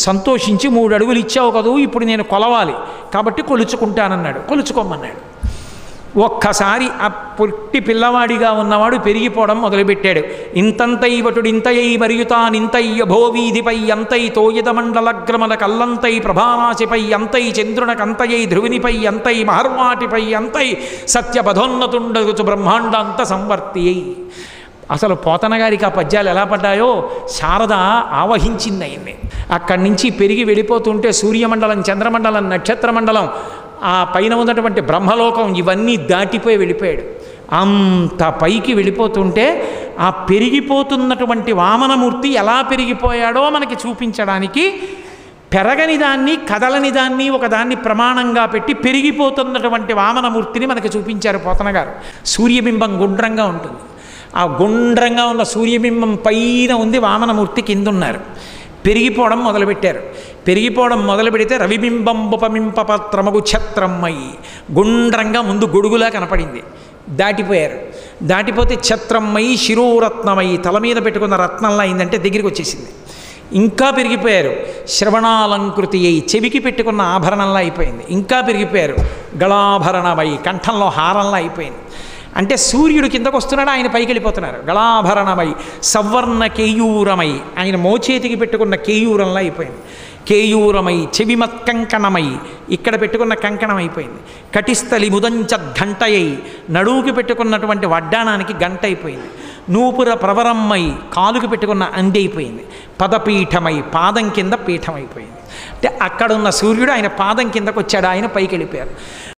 సంతోషించి 3 అడుగులు ఇచ్చావు కదూ, ఇప్పుడు నేను కొలవాలి కాబట్టి కొలుచుకుంటానన్నాడు. కొలుచుకోమన్నాడు. ఒక్కసారి ఆ పొట్టి పిల్లవాడిగా ఉన్నవాడు పెరిగిపోవడం మొదలుపెట్టాడు. ఇంతంతై వటుడింతయై మరియుతానింతయ్య భోవీధిపై అంతై తోయదమండలగ్రమల కల్లంతై ప్రభారాశిపై అంతై చంద్రునకంతయై ధ్రువినిపై అంతై మహర్వాటిపై అంతై సత్యపథోన్నతుండగుచు బ్రహ్మాండాంత సంవర్తి అయి. అసలు పోతన గారికి ఆ పద్యాలు ఎలా పడ్డాయో శారద ఆవహించింది ఆయన్ని. అక్కడి నుంచి పెరిగి వెళ్ళిపోతుంటే సూర్యమండలం, చంద్రమండలం, నక్షత్రమండలం, ఆ పైన ఉన్నటువంటి బ్రహ్మలోకం ఇవన్నీ దాటిపోయి వెళ్ళిపోయాడు. అంత పైకి వెళ్ళిపోతుంటే ఆ పెరిగిపోతున్నటువంటి వామనమూర్తి ఎలా పెరిగిపోయాడో మనకి చూపించడానికి పెరగని దాన్ని, కదలని దాన్ని ఒకదాన్ని ప్రమాణంగా పెట్టి పెరిగిపోతున్నటువంటి వామనమూర్తిని మనకి చూపించారు పోతన గారు. సూర్యబింబం గుండ్రంగా ఉంటుంది. ఆ గుండ్రంగా ఉన్న సూర్యబింబం పైన ఉంది, వామనమూర్తి కింద ఉన్నారు. పెరిగిపోవడం మొదలుపెట్టారు. పెరిగిపోవడం మొదలు పెడితే రవిబింబంబుపమింపపత్రమగు ఛత్రమ్మయి గుండ్రంగా ముందు గొడుగులా కనపడింది. దాటిపోయారు. దాటిపోతే ఛత్రమ్మయి శిరోరత్నమయి తల మీద పెట్టుకున్న రత్నంలా అయిందంటే దగ్గరికి వచ్చేసింది. ఇంకా పెరిగిపోయారు. శ్రవణాలంకృతి అయి చెవికి పెట్టుకున్న ఆభరణంలా అయిపోయింది. ఇంకా పెరిగిపోయారు. గళాభరణమై కంఠంలో హారంలా అయిపోయింది. అంటే సూర్యుడు కిందకు వస్తున్నాడు, ఆయన పైకి వెళ్ళిపోతున్నారు. గళాభరణమై సవర్ణ కేయూరమై ఆయన మోచేతికి పెట్టుకున్న కేయూరంలా అయిపోయింది. కేయూరమై చెవిమత్కంకణమై ఇక్కడ పెట్టుకున్న కంకణం అయిపోయింది. కటిస్థలి ముదంచద్ఘంటయై నడువుకి పెట్టుకున్నటువంటి వడ్డానానికి గంట అయిపోయింది. నూపుర ప్రవరమ్మై కాలుకి పెట్టుకున్న అంది అయిపోయింది. పదపీఠమై పాదం కింద పీఠం అయిపోయింది. అంటే అక్కడున్న సూర్యుడు ఆయన పాదం కిందకు వచ్చాడు, ఆయన పైకి వెళ్ళిపోయారు.